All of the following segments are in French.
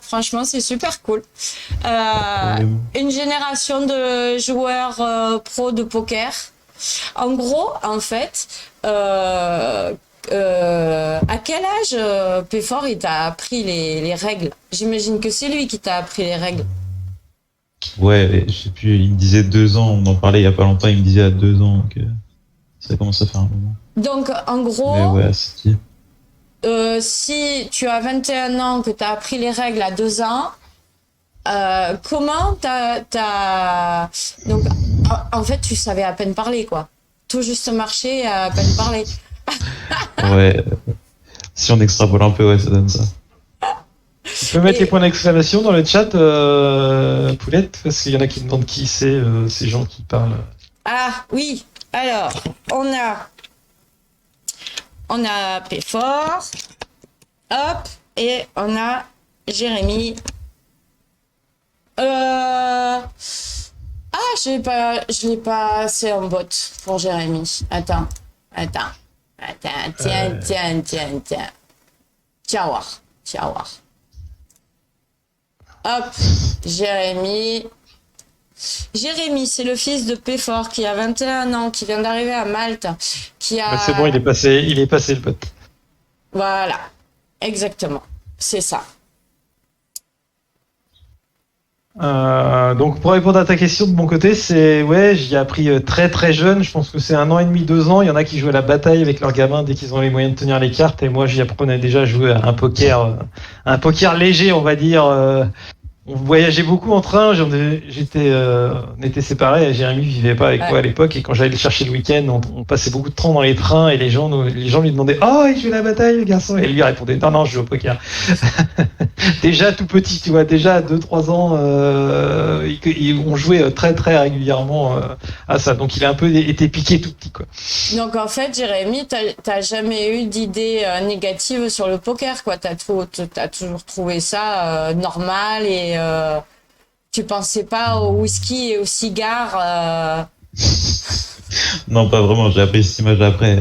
Franchement, c'est super cool. Problème. Une génération de joueurs pro de poker. En gros, en fait, à quel âge Péfort il t'a appris les règles? J'imagine que c'est lui qui t'a appris les règles. Ouais, je sais plus, il me disait 2 ans, on en parlait il y a pas longtemps, il me disait à 2 ans, donc ça commence à faire un moment. Donc, en Mais gros, ouais, c'est qui? si tu as 21 ans, que tu as appris les règles à 2 ans, comment Donc, en fait, tu savais à peine parler, quoi. Tout juste marcher, à peine parler. Ouais, si on extrapole un peu, ouais, ça donne ça. Tu peux mettre les Et, points d'exclamation dans le chat, Poulette, parce qu'il y en a qui demandent qui c'est ces gens qui parlent. ah, oui. Alors, on a, on a Péfort, hop, et on a Jérémy. Ah, je l'ai pas assez en bot pour Jérémy. Attends. Tiens. Tiens voir. Hop, Jérémy. Jérémy, c'est le fils de Péfort qui a 21 ans, qui vient d'arriver à Malte, qui Bah, c'est bon, a... il est passé le pote. Voilà, exactement, c'est ça. Donc pour répondre à ta question de mon côté, c'est ouais, j'y ai appris très très jeune. Je pense que c'est 1 an et demi, 2 ans. Il y en a qui jouent à la bataille avec leurs gamins dès qu'ils ont les moyens de tenir les cartes. Et moi, j'y apprenais déjà à jouer à un poker léger, on va dire. On voyageait beaucoup en train. On était séparés. Jérémy vivait pas avec Ouais. moi à l'époque. Et quand j'allais le chercher le week-end, on passait beaucoup de temps dans les trains. Et les gens lui demandaient: Oh, il joue à la bataille, le garçon. Et lui répondait: Non, non, je joue au poker. Déjà tout petit, tu vois, déjà à 2-3 ans, on jouait très très régulièrement à ça. Donc il a un peu été piqué tout petit, quoi. Donc en fait, Jérémy, t'as jamais eu d'idée négative sur le poker, quoi. T'as toujours trouvé ça normal et tu pensais pas au whisky et au cigare. Non, pas vraiment, j'ai appris cette image après.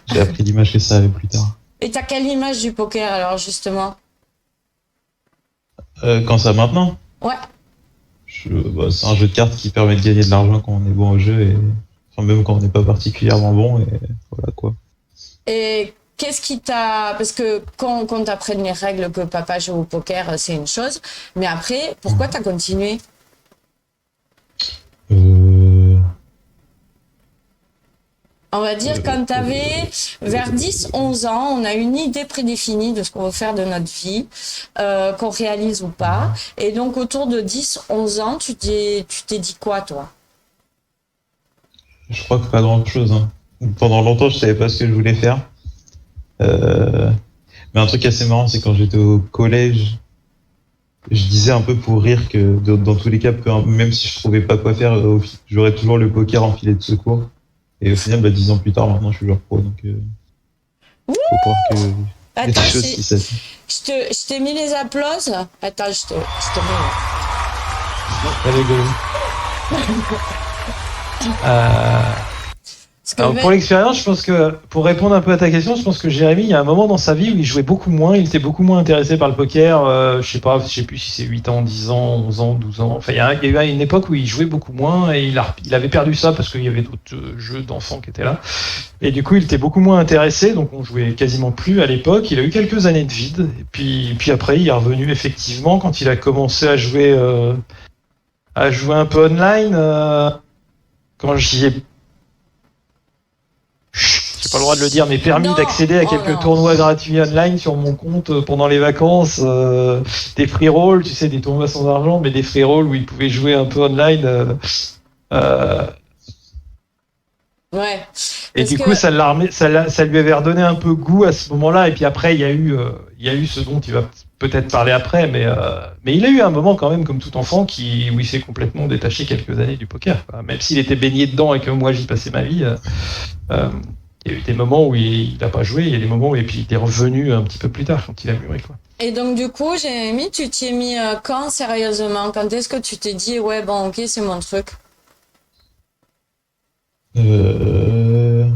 J'ai appris l'image que ça avait plus tard. Et t'as quelle image du poker alors justement? Quand ça maintenant, Ouais. bah, c'est un jeu de cartes qui permet de gagner de l'argent quand on est bon au jeu, et enfin, même quand on n'est pas particulièrement bon, et voilà quoi. Et qu'est-ce qui t'a... Parce que qu'on t'apprenne les règles que papa joue au poker, c'est une chose. Mais après, pourquoi t'as continué? Euh... On va dire quand t'avais vers 10-11 ans, on a une idée prédéfinie de ce qu'on veut faire de notre vie, qu'on réalise ou pas. Et donc autour de 10-11 ans, tu t'es dit quoi, toi? Je crois que pas grand chose, hein. Pendant longtemps, je savais pas ce que je voulais faire. Euh, Mais un truc assez marrant, c'est quand j'étais au collège, je disais un peu pour rire que dans tous les cas, même si je trouvais pas quoi faire, j'aurais toujours le poker en filet de secours. Et au final, bah, 10 ans plus tard, maintenant, je suis joueur pro, donc faut croire que il y a des Attends, choses qui s'aiment. je t'ai mis les applauses. Attends, je te mets. C'est rigolo. Euh, Parce que Alors pour l'expérience, je pense que pour répondre un peu à ta question, je pense que Jérémy, il y a un moment dans sa vie où il jouait beaucoup moins, il était beaucoup moins intéressé par le poker. Je sais plus si c'est 8 ans, 10 ans, 11 ans, 12 ans. Enfin, il y a eu une époque où il jouait beaucoup moins et il avait perdu ça parce qu'il y avait d'autres jeux d'enfants qui étaient là. Et du coup, il était beaucoup moins intéressé, donc on jouait quasiment plus à l'époque. Il a eu quelques années de vide et puis après, il est revenu effectivement quand il a commencé à jouer un peu online. Quand j'y ai J'ai pas le droit de le dire, mais permis non, d'accéder à oh quelques non. tournois gratuits online sur mon compte pendant les vacances, des free rolls, tu sais, des tournois sans argent, mais des free rolls où il pouvait jouer un peu online. Euh, Ouais. et Parce du que coup, ça lui avait redonné un peu goût à ce moment-là. Et puis après, il y a eu ce dont tu vas peut-être parler après, mais il a eu un moment quand même, comme tout enfant, où il s'est complètement détaché quelques années du poker, quoi. Même s'il était baigné dedans et que moi j'y passais ma vie. Euh, il y a eu des moments où il n'a pas joué, il y a des moments où et puis il est revenu un petit peu plus tard quand il a mûri, quoi. Et donc du coup, Jérémy, tu t'y es mis quand sérieusement? Quand est-ce que tu t'es dit ouais bon ok c'est mon truc? Euh...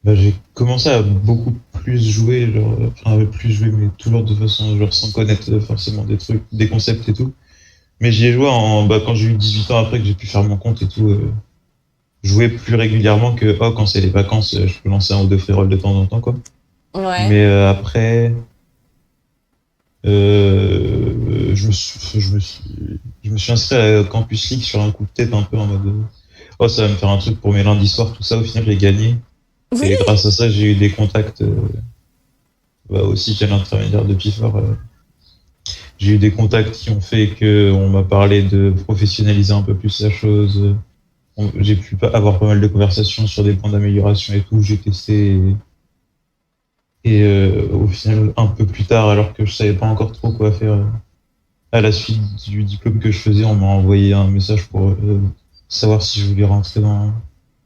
Bah, j'ai commencé à beaucoup plus jouer, genre, enfin, plus jouer, mais toujours de façon, genre, sans connaître forcément des trucs, des concepts et tout. Mais j'y ai joué quand j'ai eu 18 ans après que j'ai pu faire mon compte et tout, jouer plus régulièrement que, oh, quand c'est les vacances, je peux lancer un ou deux free rolls de temps en temps, quoi. Ouais. Mais après, je me suis inscrit à la Campus League sur un coup de tête un peu en mode, oh, ça va me faire un truc pour mes lundis soirs, tout ça. Au final, j'ai gagné. Oui. Et grâce à ça, j'ai eu des contacts, aussi via l'intermédiaire de Pifor. J'ai eu des contacts qui ont fait que on m'a parlé de professionnaliser un peu plus la chose. J'ai pu avoir pas mal de conversations sur des points d'amélioration et tout. J'ai testé au final, un peu plus tard, alors que je savais pas encore trop quoi faire, à la suite du diplôme que je faisais, on m'a envoyé un message pour savoir si je voulais rentrer dans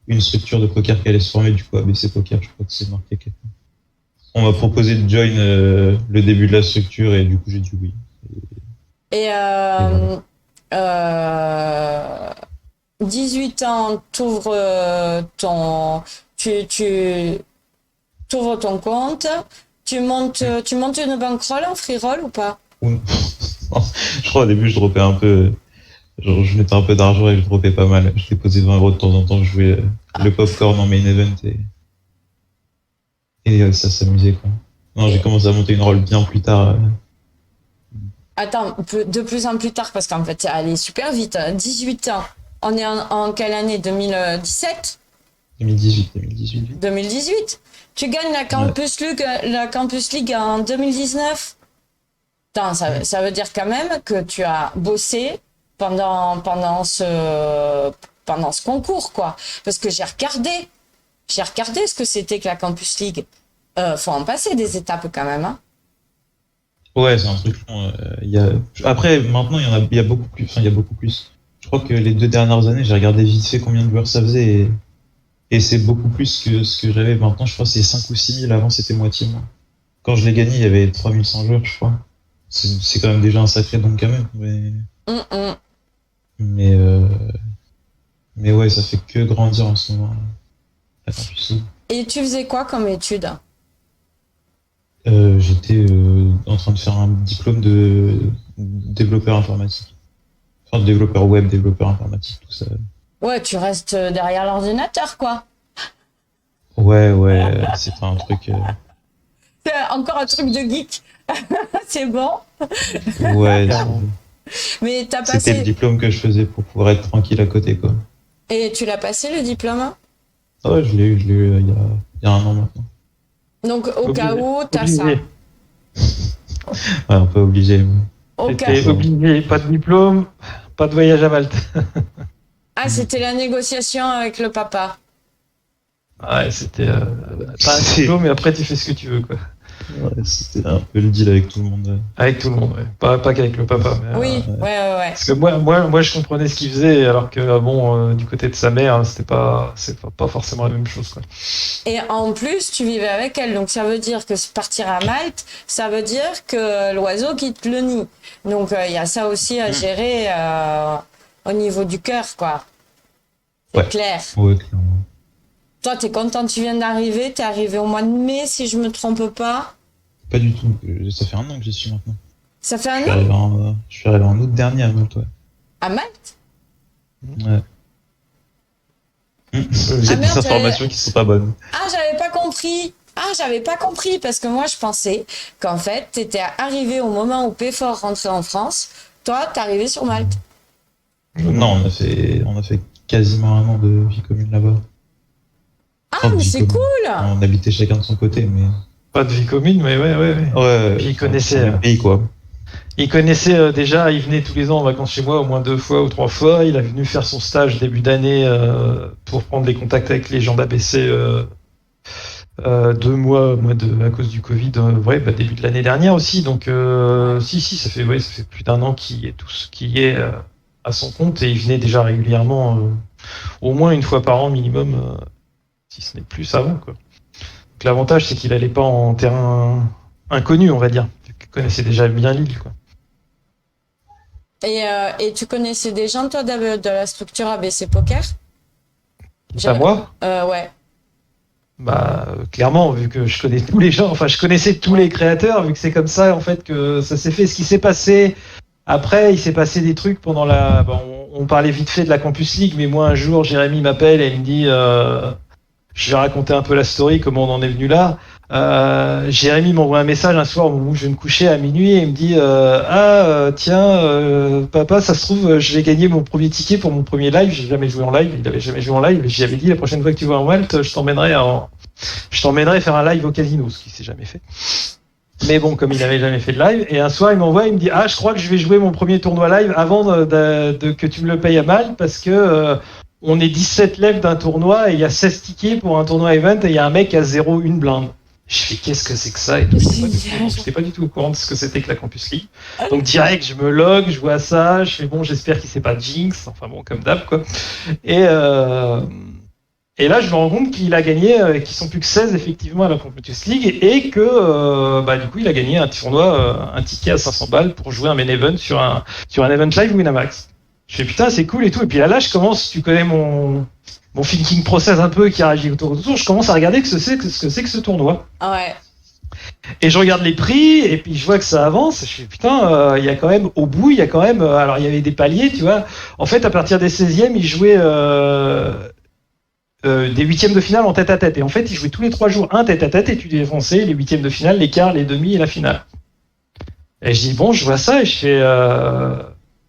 une structure de poker qui allait se former, du coup ABC Poker, je crois que c'est marqué quelque part. On m'a proposé de join le début de la structure et du coup j'ai dit oui. Et Et voilà. 18 ans, t'ouvres ton compte, tu montes une bankroll en free roll ou pas? Je crois au début je dropais un peu, genre je mettais un peu d'argent et je dropais pas mal. Je déposais 20 € de temps en temps, je jouais le popcorn en main event et ça s'amusait quoi. Non, j'ai Et, commencé à monter une roll bien plus tard. attends, de plus en plus tard, parce qu'en fait, ça allait super vite. 18 ans. On est en quelle année? 2017? 2018. 2018. Tu gagnes Ouais. La Campus League en 2019. Putain, ça veut dire quand même que tu as bossé pendant ce concours, quoi. Parce que j'ai regardé ce que c'était que la Campus League. Faut en passer des étapes quand même, hein. Ouais, c'est un truc long. Après, maintenant, il y a beaucoup plus. Enfin, il y a beaucoup plus. Je crois que les 2 dernières années, j'ai regardé vite fait combien de joueurs ça faisait et c'est beaucoup plus que ce que j'avais. Maintenant, je crois que c'est 5 ou 6 000. Avant, c'était moitié moins. Quand je l'ai gagné, il y avait 3 100 joueurs, je crois. C'est quand même déjà un sacré don quand même. Hum, hum. Mais, euh, mais ouais, ça fait que grandir en ce moment. Attends, tu sais. Et tu faisais quoi comme étude? J'étais en train de faire un diplôme de développeur informatique. Enfin, de développeur web, développeur informatique, tout ça. Ouais, tu restes derrière l'ordinateur, quoi. Ouais, c'est un truc. C'est encore un truc de geek. C'est bon. Ouais, Clairement. Mais t'as c'était le passé. diplôme que je faisais pour pouvoir être tranquille à côté, quoi. Et tu l'as passé le diplôme? Ah ouais, je l'ai eu il y a un an maintenant. Donc, au cas Obligé. où, t'as ça. Obligé. Ouais, un peu obligé. Au cas... J'étais obligé. Pas de diplôme, pas de voyage à Malte. Ah, c'était la négociation avec le papa. Ouais, c'était. T'as un C'est- diplôme et après tu fais ce que tu veux, quoi. Ouais, c'était un peu le deal avec tout le monde. Avec tout le monde, ouais. Pas qu'avec le papa, mais. Oui, ouais. Parce que moi, je comprenais ce qu'il faisait, alors que bon, du côté de sa mère, hein, c'est pas forcément la même chose, quoi. Et en plus, tu vivais avec elle. Donc, ça veut dire que partir à Malte, ça veut dire que l'oiseau quitte le nid. Donc, il y a ça aussi à gérer au niveau du cœur, quoi. C'est Ouais. clair. Ouais, clairement. Toi, t'es content, tu viens d'arriver. T'es arrivé au mois de mai, si je me trompe pas. Pas du tout. Ça fait un an que j'y suis maintenant. Ça fait un an Je suis arrivé en août dernier à Malte, ouais. à Malte. Ouais. J'ai Ah des merde, informations qui sont pas bonnes. Ah, j'avais pas compris. Ah, j'avais pas compris parce que moi, je pensais qu'en fait, t'étais arrivé au moment où Péfort rentrait en France. Toi, t'es arrivé sur Malte. Non, on a fait quasiment un an de vie commune là-bas. Ah, Enfin, de mais vie c'est commune. cool. On habitait chacun de son côté, mais. Pas de vie commune, mais ouais. Ouais, Puis il enfin, connaissait, dans le pays, quoi. Il connaissait déjà, il venait tous les ans en vacances chez moi, au moins 2 fois ou 3 fois. Il est venu faire son stage début d'année pour prendre les contacts avec les gens d'ABC 2 mois, à cause du Covid, début de l'année dernière aussi. Donc si, ça fait plus d'un an qu'il est à son compte et il venait déjà régulièrement, au moins une fois par an minimum, si ce n'est plus avant, quoi. Donc l'avantage c'est qu'il allait pas en terrain inconnu, on va dire. Il connaissait déjà bien l'île, quoi. Et tu connaissais des gens, toi, de la structure ABC Poker? À moi? Ouais. Clairement, vu que je connais tous les gens, enfin, je connaissais tous les créateurs, vu que c'est comme ça, en fait, que ça s'est fait. Ce qui s'est passé après, il s'est passé des trucs pendant on parlait vite fait de la Campus League, mais moi, un jour, Jérémy m'appelle et il me dit, je vais raconter un peu la story, comment on en est venu là. Jérémy m'envoie un message un soir où je vais me coucher à minuit et il me dit tiens, papa, ça se trouve, je vais gagner mon premier ticket pour mon premier live. J'ai jamais joué en live, il avait jamais joué en live. J'y avais dit la prochaine fois que tu vas en Malte, je t'emmènerai faire un live au casino, ce qui s'est jamais fait. Mais bon, comme il n'avait jamais fait de live, et un soir il m'envoie, il me dit je crois que je vais jouer mon premier tournoi live avant que tu me le payes à Malte parce que on est 17 lèvres d'un tournoi et il y a 16 tickets pour un tournoi event et il y a un mec à 0,1 blinde. Je fais qu'est-ce que c'est que ça et tout. J'étais pas du tout au courant de ce que c'était que la Campus League. Donc direct, je me log, je vois ça, je fais bon, j'espère qu'il s'est pas jinx, enfin bon, comme d'hab quoi. Et là, je me rends compte qu'il a gagné, qu'ils sont plus que 16 effectivement à la Campus League et que du coup, il a gagné un tournoi, un ticket à 500 balles pour jouer un main event sur un event live Winamax. Je fais putain, c'est cool et tout. Et puis là, je commence, tu connais mon thinking process un peu qui réagit autour. Je commence à regarder ce que c'est que ce tournoi. Ouais. Et je regarde les prix et puis je vois que ça avance. Je fais putain, il y a quand même au bout, il y a quand même. Alors il y avait des paliers, tu vois. En fait, à partir des 16e, ils jouaient des huitièmes de finale en tête-à-tête. Et en fait, ils jouaient tous les 3 jours un tête-à-tête et tu défonçais les huitièmes de finale, les quarts, les demi et la finale. Et je dis bon, je vois ça et je fais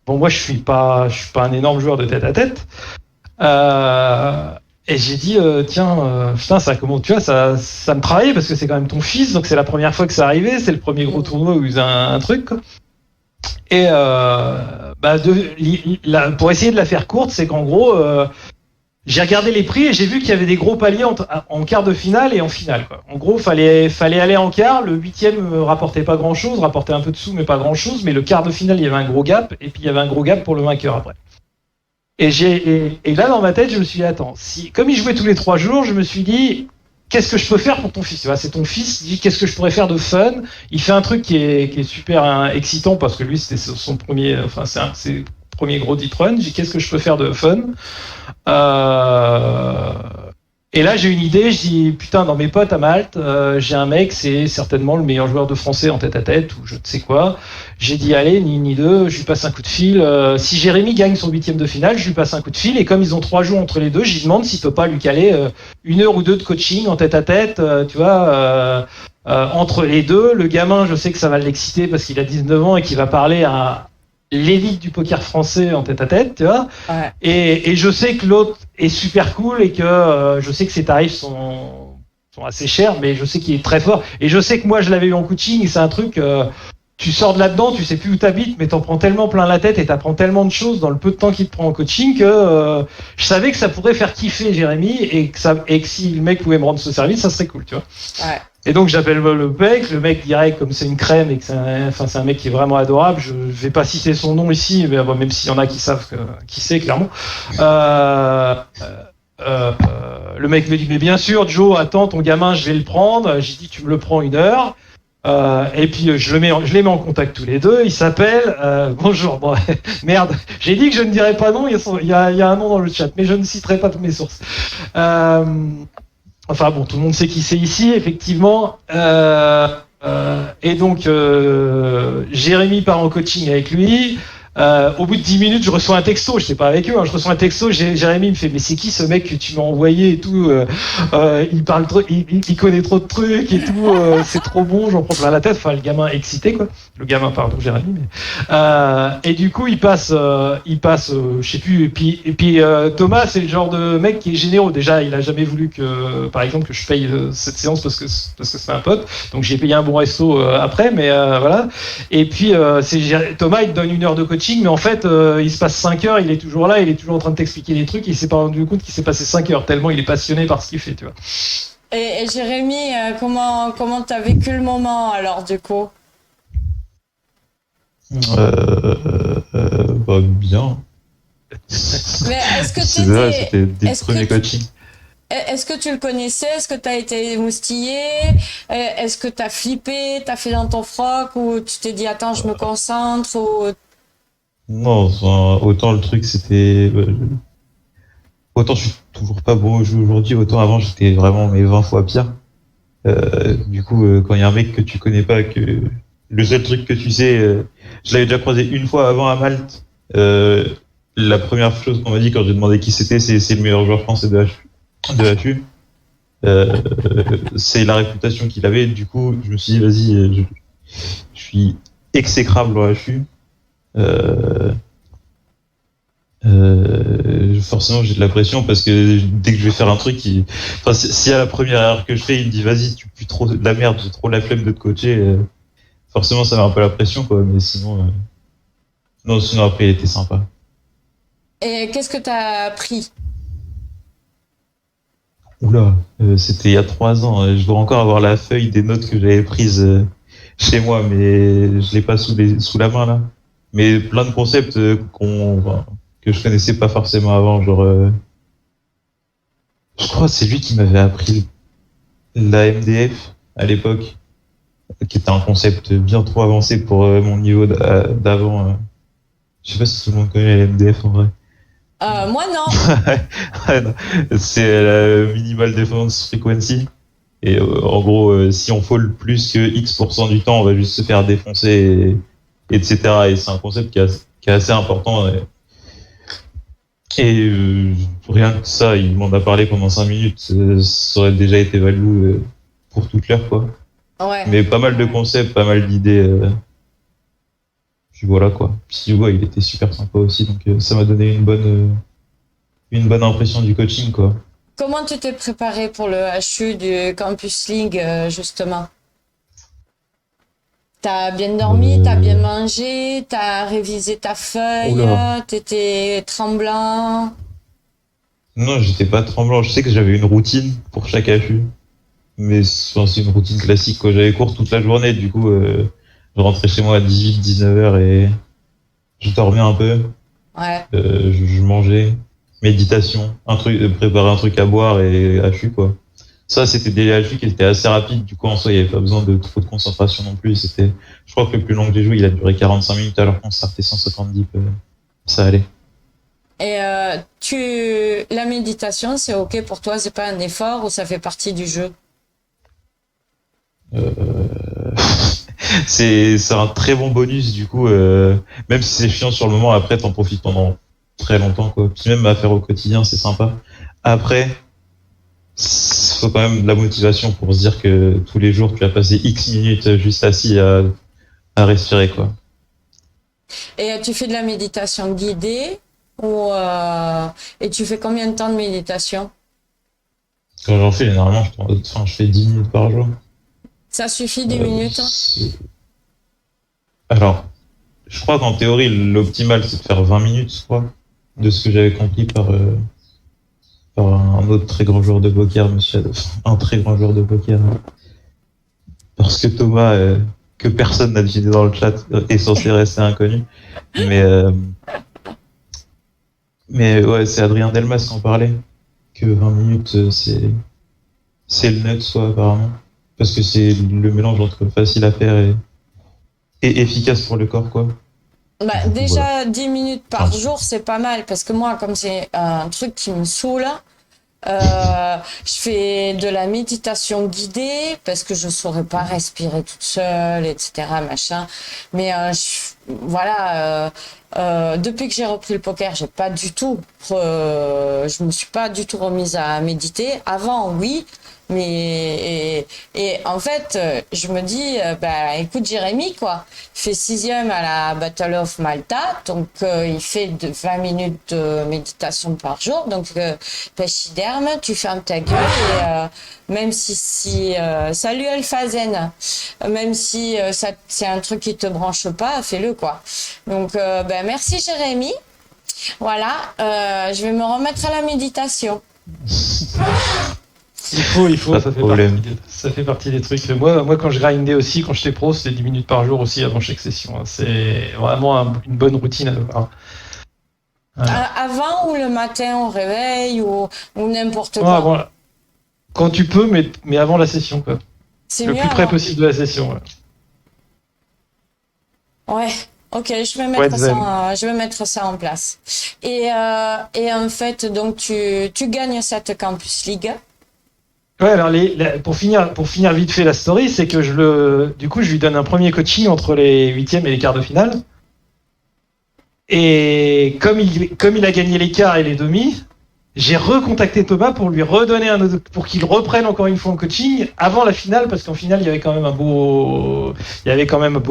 bon, moi je suis pas un énorme joueur de tête-à-tête. Et j'ai dit putain, ça comment tu vois, ça me travaillait parce que c'est quand même ton fils, donc c'est la première fois que ça arrivait, c'est le premier gros tournoi où il faisait un truc quoi. Et pour essayer de la faire courte, c'est qu'en gros j'ai regardé les prix et j'ai vu qu'il y avait des gros paliers en quart de finale et en finale quoi. En gros, fallait aller en quart, le 8e rapportait pas grand chose, rapportait un peu de sous mais pas grand chose, mais le quart de finale il y avait un gros gap et puis il y avait un gros gap pour le vainqueur après. Et là, dans ma tête, je me suis dit, attends, comme il jouait tous les 3 jours, je me suis dit, qu'est-ce que je peux faire pour ton fils? Tu vois, c'est ton fils, dit, qu'est-ce que je pourrais faire de fun? Il fait un truc qui est super excitant parce que lui, c'était son premier, c'est ses premiers gros deep run. J'ai dit, qu'est-ce que je peux faire de fun? Et là, j'ai une idée, je dis, putain, dans mes potes à Malte, j'ai un mec, c'est certainement le meilleur joueur de français en tête-à-tête, ou je ne sais quoi. J'ai dit, allez, ni deux, je lui passe un coup de fil. Si Jérémy gagne son 8e de finale, je lui passe un coup de fil, et comme ils ont 3 jours entre les deux, je lui demande s'il peut pas lui caler 1 heure ou 2 de coaching en tête-à-tête, tu vois, entre les deux. Le gamin, je sais que ça va l'exciter parce qu'il a 19 ans et qu'il va parler à l'élite du poker français en tête-à-tête, tu vois. Ouais. Et je sais que l'autre est super cool et que je sais que ses tarifs sont assez chers, mais je sais qu'il est très fort. Et je sais que moi, je l'avais eu en coaching et c'est un truc, tu sors de là-dedans, tu sais plus où t'habites, mais t'en prends tellement plein la tête et t'apprends tellement de choses dans le peu de temps qu'il te prend en coaching que je savais que ça pourrait faire kiffer Jérémy et que si le mec pouvait me rendre ce service, ça serait cool, tu vois. Ouais. Et donc j'appelle le mec direct comme c'est une crème et que c'est un mec qui est vraiment adorable. Je vais pas citer son nom ici, mais même s'il y en a qui savent qui c'est clairement. Le mec me dit mais bien sûr Joe, attends ton gamin, je vais le prendre. J'ai dit tu me le prends 1 heure. Et puis je les mets en contact tous les deux. Ils s'appellent. Bonjour. Bon, merde. J'ai dit que je ne dirais pas non. Il y a un nom dans le chat, mais je ne citerai pas toutes mes sources. Enfin bon, tout le monde sait qui c'est ici, effectivement. Et donc, Jérémy part en coaching avec lui. Au bout de 10 minutes, je reçois un texto. Je sais pas avec eux, hein, je reçois un texto. Jérémy me fait, mais c'est qui ce mec que tu m'as envoyé et tout il parle trop, il connaît trop de trucs et tout. C'est trop bon, j'en prends plein la tête. Enfin, le gamin excité quoi. Le gamin, pardon, Jérémy. Mais... et du coup, il passe, je sais plus. Et puis Thomas, c'est le genre de mec qui est généreux. Déjà, il a jamais voulu que, par exemple, que je paye cette séance parce que c'est un pote. Donc j'ai payé un bon resto après, mais voilà. Et puis Thomas, il te donne 1 heure de coaching. Mais en fait, il se passe 5 heures, il est toujours là, il est toujours en train de t'expliquer des trucs, il s'est pas rendu compte qu'il s'est passé 5 heures, tellement il est passionné par ce qu'il fait, tu vois. Et Jérémy, comment t'as vécu le moment alors du coup? Bien. Mais est-ce que c'était des premiers coachings. Est-ce que tu le connaissais? Est-ce que tu as été moustillé? Est-ce que tu as flippé? Tu as fait dans ton froc? Ou tu t'es dit, attends, je me concentre? Ou... Non, autant le truc c'était... Autant je suis toujours pas bon au jeu aujourd'hui. Autant avant, j'étais vraiment 20 fois pire. Du coup, quand il y a un mec que tu connais pas, que le seul truc que tu sais, je l'avais déjà croisé une fois avant à Malte. La première chose qu'on m'a dit quand j'ai demandé qui c'était, c'est le meilleur joueur français de HU. Euh, c'est la réputation qu'il avait. Du coup, je me suis dit, vas-y, je suis exécrable en HU. Forcément, j'ai de la pression parce que dès que je vais faire un truc, enfin, si à la première erreur que je fais, il me dit, vas-y, tu pues trop de la merde, j'ai trop la flemme de te coacher. Forcément, ça met un peu la pression, quoi. Mais sinon, non, sinon après, il était sympa. Et qu'est-ce que t'as appris? Oula, c'était il y a 3 ans. Je dois encore avoir la feuille des notes que j'avais prises chez moi, mais je l'ai pas sous la main là. Mais plein de concepts enfin, que je connaissais pas forcément avant. Genre, je crois que c'est lui qui m'avait appris la MDF à l'époque, qui était un concept bien trop avancé pour mon niveau d'avant. Je sais pas si tout le monde connaît la MDF en vrai. Moi, non. Ouais, non. C'est la Minimal Defense Frequency. Et en gros, si on fall plus que X% du temps, on va juste se faire défoncer, etc. Et c'est un concept qui est assez important. Rien que ça, il m'en a parlé pendant 5 minutes. Ça aurait déjà été valou pour toute l'heure, quoi. Ouais. Mais pas mal de concepts, pas mal d'idées. Puis voilà, quoi. Puis ouais, il était super sympa aussi. Donc ça m'a donné une bonne impression du coaching, quoi. Comment tu t'es préparé pour le HU du Campus League, justement? T'as bien dormi, t'as bien mangé, t'as révisé ta feuille, Oula. t'étais tremblant. Non, j'étais pas tremblant. Je sais que j'avais une routine pour chaque HU. Mais c'est une routine classique, quoi. J'avais cours toute la journée. Du coup, je rentrais chez moi à 18-19 heures et je dormais un peu. Ouais. Je mangeais. Méditation. Préparer un truc à boire et HU, quoi. Ça, c'était des HU qui étaient assez rapides. Du coup, en soi, il n'y avait pas besoin de trop de concentration non plus. Je crois que le plus long que j'ai joué, il a duré 45 minutes alors qu'on startait 170. Ça allait. Et la méditation, c'est ok pour toi, c'est pas un effort ou ça fait partie du jeu? Euh, c'est un très bon bonus, du coup, même si c'est chiant sur le moment, après, t'en profites pendant très longtemps, quoi. Puis même à faire au quotidien, c'est sympa. Après, faut quand même de la motivation pour se dire que tous les jours, tu vas passer X minutes juste assis à respirer, quoi. Et tu fais de la méditation guidée ou et tu fais combien de temps de méditation? Quand j'en fais, généralement, je fais 10 minutes par jour. Ça suffit 10 minutes? Alors, je crois qu'en théorie, l'optimal, c'est de faire 20 minutes, je crois, de ce que j'avais compris par un autre très grand joueur de poker, monsieur Adolphe. Un très grand joueur de poker. Parce que Thomas, que personne n'a deviné dans le chat, est censé rester inconnu. Mais, mais ouais, c'est Adrien Delmas qui en parlait. Que 20 minutes, c'est le net, soit apparemment. Parce que c'est le mélange entre facile à faire et efficace pour le corps, quoi. Bah, Du coup, déjà, voilà. 10 minutes par jour, c'est pas mal parce que moi, comme c'est un truc qui me saoule, je fais de la méditation guidée parce que je saurais pas respirer toute seule, etc., machin. Mais voilà, depuis que j'ai repris le poker, je me suis pas du tout remise à méditer. Avant, oui. Mais et en fait, je me dis, bah écoute Jérémy quoi, il fait 6e à la Battle of Malta, donc il fait de 20 minutes de méditation par jour, donc pachyderme, tu fermes ta gueule et même si salut Alphazen, même si c'est un truc qui te branche pas, fais-le quoi. Donc ben merci Jérémy, voilà, je vais me remettre à la méditation. Il faut, Pas de ça fait, problème. ça fait partie des trucs. Moi, quand je grindais aussi, quand j'étais pro, c'était 10 minutes par jour aussi avant chaque session. C'est vraiment une bonne routine à avoir. Voilà. Avant ou le matin au réveil ou n'importe Non, quand. avant, quand tu peux, mais avant la session, quoi. C'est Le mieux plus près avant. possible de la session. Ouais. Ouais. Ok, Ouais, désolé. je vais mettre ça en place. Et en fait, donc tu gagnes cette Campus League. Ouais, alors pour finir vite fait la story, c'est que du coup, je lui donne un premier coaching entre les huitièmes et les quarts de finale. Et comme il a gagné les quarts et les demi, j'ai recontacté Thomas pour lui redonner pour qu'il reprenne encore une fois en coaching avant la finale, parce qu'en finale, il y avait quand même un beau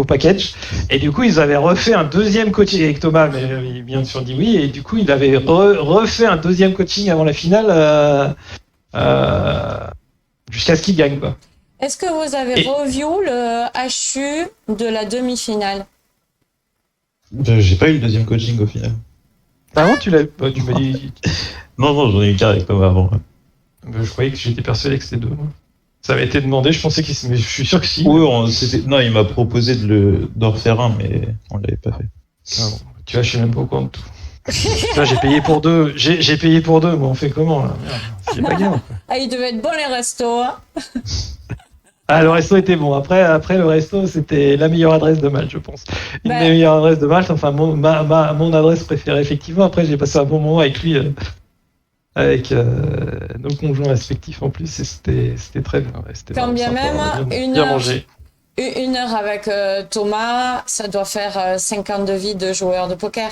package. Et du coup, ils avaient refait un deuxième coaching avec Thomas, mais bien sûr dit oui. Et du coup, il avait refait un deuxième coaching avant la finale, jusqu'à ce qu'il gagne, quoi. Est-ce que vous avez review le HU de la demi-finale? J'ai pas eu le deuxième coaching au final. Ah non, tu m'as dit. Non, j'en ai eu qu'un avec Thomas avant. Je croyais que j'étais persuadé que c'était deux. Ça avait été demandé, je pensais mais je suis sûr que si. Oui, non, il m'a proposé d'en refaire un, mais on l'avait pas fait. Ah bon, tu vois, je suis même pas au courant de tout. Là, j'ai payé pour deux. J'ai payé pour deux, mais on fait comment là? C'est pas bien. Ah, il devait être bon les restos. Hein. Ah, le resto était bon. Après le resto, c'était la meilleure adresse de Malte, je pense. Une des meilleures adresses de Malte. Enfin, mon adresse préférée, effectivement. Après, j'ai passé un bon moment avec lui, avec nos conjoints respectifs en plus, et c'était très bien. Ouais, quand bien sympa, même, une heure avec Thomas, ça doit faire 5 ans de vie de joueur de poker.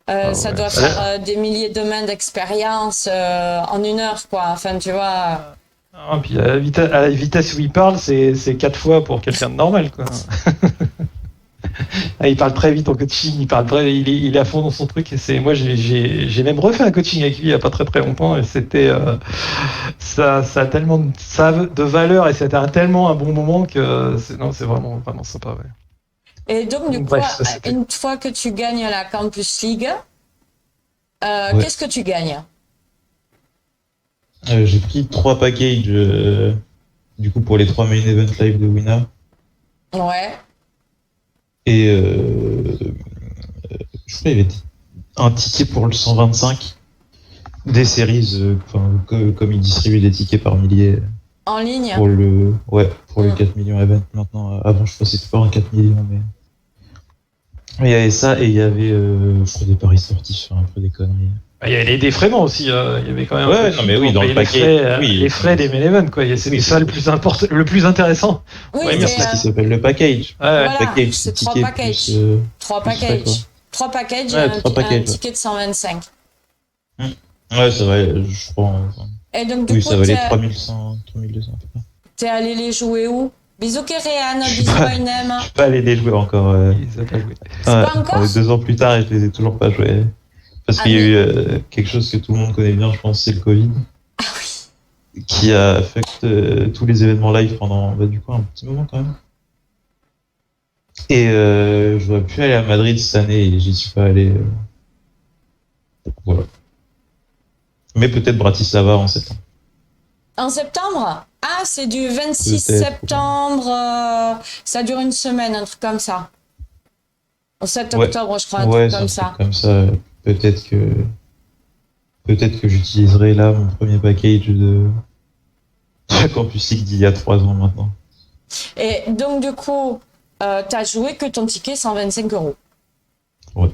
Ça doit faire des milliers de mains d'expérience en une heure, quoi. Enfin, tu vois. Ah, puis à la vitesse où il parle, c'est 4 fois pour quelqu'un de normal, quoi. Ah, il parle très vite en coaching, il est à fond dans son truc. Et moi, j'ai même refait un coaching avec lui il n'y a pas très très longtemps, et c'était ça a tellement de valeur, et c'était tellement un bon moment que c'est vraiment vraiment sympa. Ouais. Et donc du coup, une fois que tu gagnes la Campus League, qu'est-ce que tu gagnes? J'ai pris 3 packages du coup pour les 3 main event live de Winner. Ouais. Et je crois qu'il y avait un ticket pour le 125 des séries, comme ils distribuent des tickets par milliers. En ligne. Pour le 4 millions event maintenant. Avant, je crois que c'était pas un 4 millions, mais il y avait ça, et il y avait je crois des paris sportifs sur un peu des conneries. Il y avait les défraiements aussi, il y avait quand même dans le paquet, les frais des main events, quoi. C'était ça le plus intéressant. Oui, mais c'est ce qui s'appelle le package. Voilà, le package, c'est 3 packages. 3 packages. 3 packages et un ticket de 125. Ouais, c'est vrai, je crois. Et donc, du coup, ça valait 3100, 3200 à peu près. T'es allé les jouer où? Bisous Kéréane, bisous Ainem. Je suis pas allé les jouer encore. C'est pas encore 2 ans plus tard, et je les ai toujours pas joués. Parce qu'il y a eu quelque chose que tout le monde connaît bien, je pense, c'est le Covid. Ah oui. Qui a affecté tous les événements live pendant du coup un petit moment quand même. Et j'aurais pu aller à Madrid cette année et j'y suis pas allé. Voilà. Mais peut-être Bratislava en septembre. En septembre? Ah, c'est du 26 septembre. Ça dure une semaine, un truc comme ça. Au 7 octobre, je crois, un truc comme ça. Comme ça. Peut-être que j'utiliserai là mon premier package de Campus League d'il y a 3 ans maintenant. Et donc, du coup, t'as joué que ton ticket 125 €. Ouais.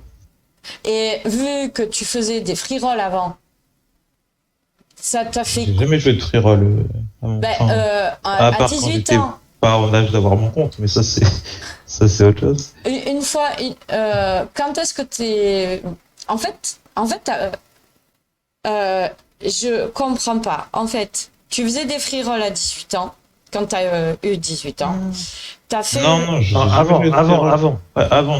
Et vu que tu faisais des free rolls avant, ça t'a fait. J'ai jamais joué de free roll à 18 ans. Pas en âge d'avoir mon compte, mais ça c'est autre chose. Une fois, quand est-ce que t'es. En fait, je comprends pas. En fait, tu faisais des free rolls à 18 ans, quand t'as eu 18 ans. T'as fait. Non, avant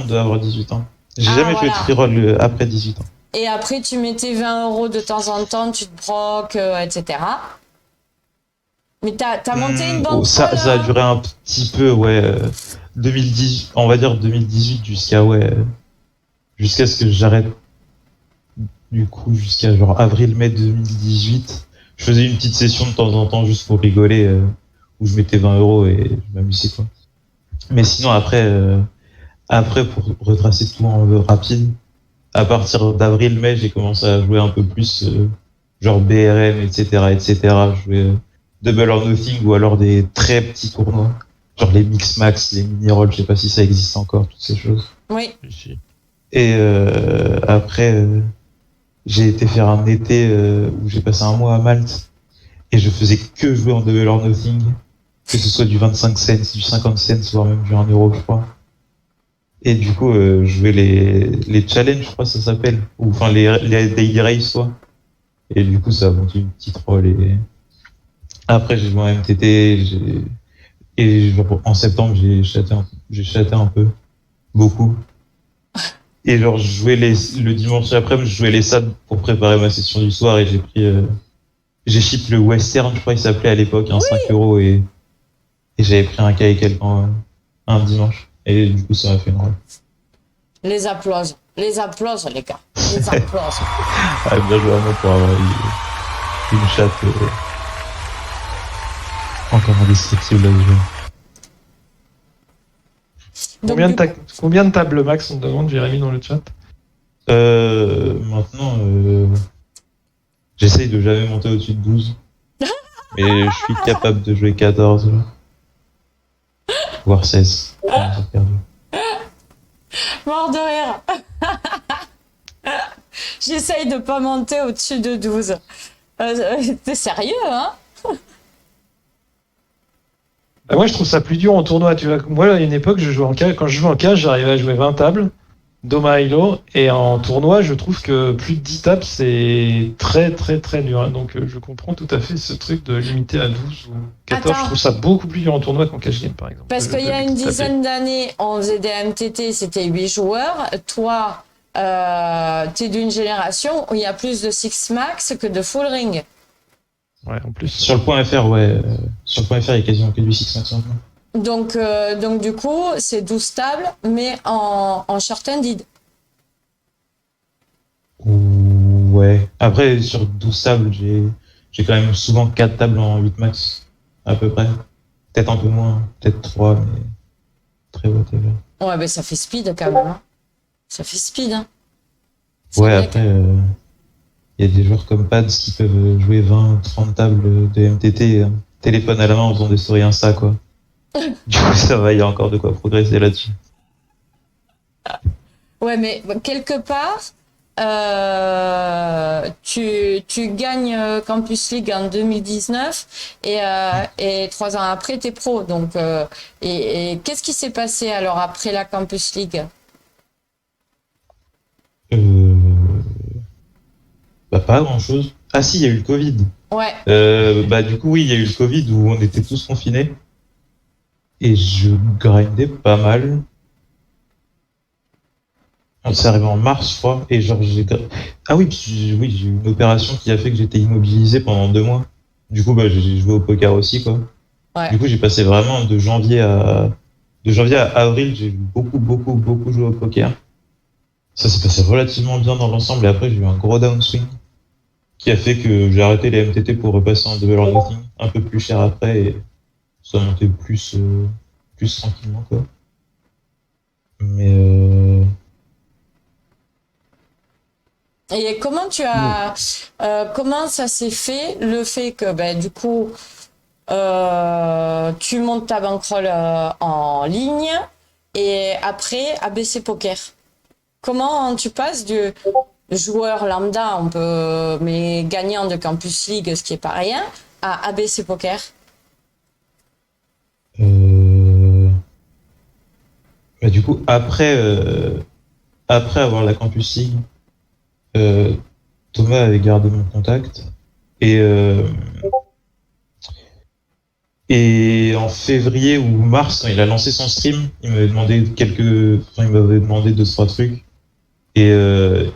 d'avoir 18 ans. J'ai jamais fait de free roll après 18 ans. Et après, tu mettais 20 € de temps en temps, tu te broques, etc. Mais t'as monté une banque. Ça a duré un petit peu, 2010, on va dire 2018 jusqu'à ce que j'arrête. Du coup, jusqu'à genre avril-mai 2018, je faisais une petite session de temps en temps juste pour rigoler, où je mettais 20 € et je m'amusais, quoi. Mais sinon, après, pour retracer tout en rapide, à partir d'avril-mai, j'ai commencé à jouer un peu plus, genre BRM, etc. Je jouais Double or Nothing, ou alors des très petits tournois, genre les Mix Max, les mini-rolls, je sais pas si ça existe encore, toutes ces choses. Oui. Ici. Et après, j'ai été faire un été où j'ai passé un mois à Malte et je faisais que jouer en Double or Nothing, que ce soit du 25 cents, du 50 cents, voire même du 1 euro, je crois. Et du coup, je jouais les challenges, je crois que ça s'appelle, ou enfin les daily race, quoi. Et du coup, ça a vendu une petite rôle. Et après, j'ai joué en MTT, et genre, en septembre, j'ai chaté un peu, beaucoup. Et genre, je jouais le dimanche après, je jouais les SAD pour préparer ma session du soir et j'ai ship le Western, je crois qu'il s'appelait à l'époque, un 5 euros et j'avais pris un cas et quelques un dimanche. Et du coup, ça m'a fait une rôle. Les applauses, les gars, les applauses. Ah, bien joué à moi pour avoir eu une chatte encore indescriptible à ce jeu. Donc, Combien de tables max on te demande, Jérémy, dans le chat? Maintenant, j'essaye de jamais monter au-dessus de 12. Mais je suis capable de jouer 14, voire 16. mort de rire. J'essaye de pas monter au-dessus de 12. T'es sérieux, hein? Bah, moi, je trouve ça plus dur en tournoi. Tu vois, moi, à une époque, je jouais en cage. Quand je jouais en cage, j'arrivais à jouer 20 tables, Doma Hilo. Et en tournoi, je trouve que plus de 10 tables, c'est très, très, très dur. Hein. Donc, je comprends tout à fait ce truc de limiter à 12 ou 14. Attends. Je trouve ça beaucoup plus dur en tournoi qu'en cage game, par exemple. Parce qu'il y a une dizaine d'années, on faisait des MTT, c'était 8 joueurs. Toi, t'es d'une génération où il y a plus de 6 max que de full ring. Ouais, en plus. Sur le point FR, ouais. Sur le point FR, il y a quasiment que du 6 maximum. Donc du coup, c'est 12 tables, mais en short-handed. Ouais. Après, sur 12 tables, j'ai quand même souvent 4 tables en 8 max, à peu près. Peut-être un peu moins, peut-être 3, mais très whatever. Ouais, mais ça fait speed quand même. Hein. Ça fait speed. Hein. Ouais, après, il y a des joueurs comme Pads qui peuvent jouer 20, 30 tables de MTT, téléphone à la main en faisant des stories Insta, quoi. Du coup, ça va, il y a encore de quoi progresser là-dessus. Ouais, mais quelque part, tu gagnes Campus League en 2019 et 3 ans après, t'es pro. Donc, et qu'est-ce qui s'est passé alors après la Campus League? Bah, pas grand-chose. Ah si, il y a eu le Covid. Ouais. Bah du coup, oui, il y a eu le Covid où on était tous confinés. Et je grindais pas mal. C'est arrivé en mars, je crois. Et genre, ah oui, oui, j'ai eu une opération qui a fait que j'étais immobilisé pendant 2 mois. Du coup, bah, j'ai joué au poker aussi, quoi. Ouais. Du coup, j'ai passé vraiment de janvier à avril, j'ai beaucoup joué au poker. Ça s'est passé relativement bien dans l'ensemble. Et après, j'ai eu un gros downswing qui a fait que j'ai arrêté les MTT pour repasser en Double or Nothing, un peu plus cher après, et ça montait plus tranquillement, quoi. Mais Et comment comment ça s'est fait, le fait que, ben, du coup, tu montes ta bankroll en ligne et après ABC Poker. Comment tu passes du joueur lambda, mais gagnant de Campus League, ce qui est pas rien, à ABC Poker? Bah, du coup, après avoir la Campus League, Thomas avait gardé mon contact et en février ou mars, quand il a lancé son stream, il m'avait demandé il m'avait demandé 2-3 trucs. Et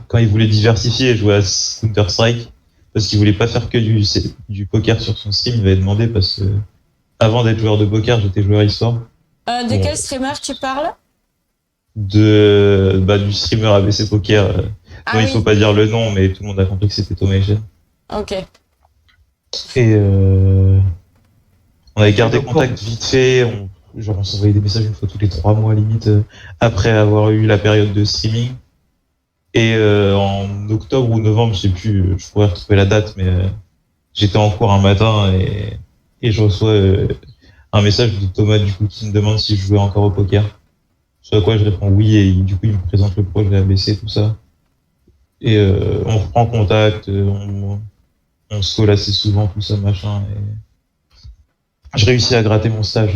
quand il voulait diversifier et jouer à Counter-Strike, parce qu'il voulait pas faire que du poker sur son stream, il m'avait demandé parce que avant d'être joueur de poker, j'étais joueur e-sport. De quel streamer tu parles? Du streamer ABC Poker. Ah Non, oui. il faut pas dire le nom, mais tout le monde a compris que c'était Thomas Etienne. Ok. Et on avait gardé contact vite fait, on s'envoyait des messages une fois tous les 3 mois limite, après avoir eu la période de streaming. Et en octobre ou novembre, je sais plus, je pourrais retrouver la date, mais j'étais en cours un matin et je reçois un message de Thomas du coup qui me demande si je jouais encore au poker. Ce à quoi je réponds oui, et du coup, il me présente le projet ABC, tout ça. Et on reprend contact, on se colle assez souvent, tout ça, machin. Et je réussis à gratter mon stage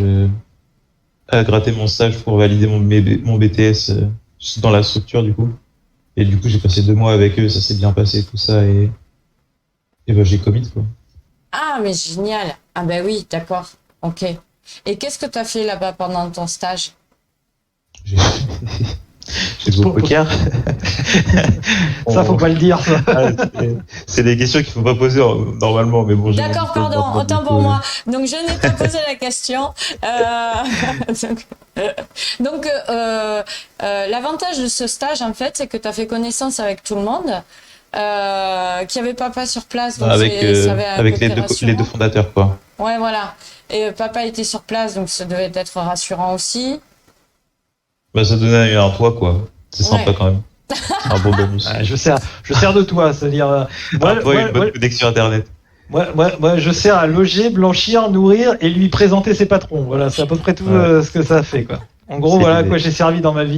pour valider mon BTS dans la structure, du coup. Et du coup, j'ai passé 2 mois avec eux, ça s'est bien passé, tout ça, et ben, j'ai commit, quoi. Ah, mais génial. Ah ben oui, d'accord. Ok. Et qu'est-ce que tu as fait là-bas pendant ton stage? J'ai j'ai joué au poker. Ça, faut pas le dire, ça. Ah, c'est des questions qu'il faut pas poser normalement, mais bon. D'accord, pardon, autant pour moi. Donc, je n'ai pas posé la question. L'avantage de ce stage, en fait, c'est que tu as fait connaissance avec tout le monde, qu'il n'y avait papa sur place. Donc Avec, ça avait un avec côté les deux rassurant. fondateurs, quoi. Ouais, voilà. Et papa était sur place, donc ça devait être rassurant aussi. Bah, ça donnait un toit, quoi. C'est sympa, Ouais. quand même. Un bon bonus. Ah, je sers de toi, c'est-à-dire. Un toit et une bonne connexion Internet. Moi, je sers à loger, blanchir, nourrir et lui présenter ses patrons. Voilà, c'est à peu près tout Ouais. ce que ça fait, quoi. En gros, C'est voilà à l'idée. quoi j'ai servi dans ma vie.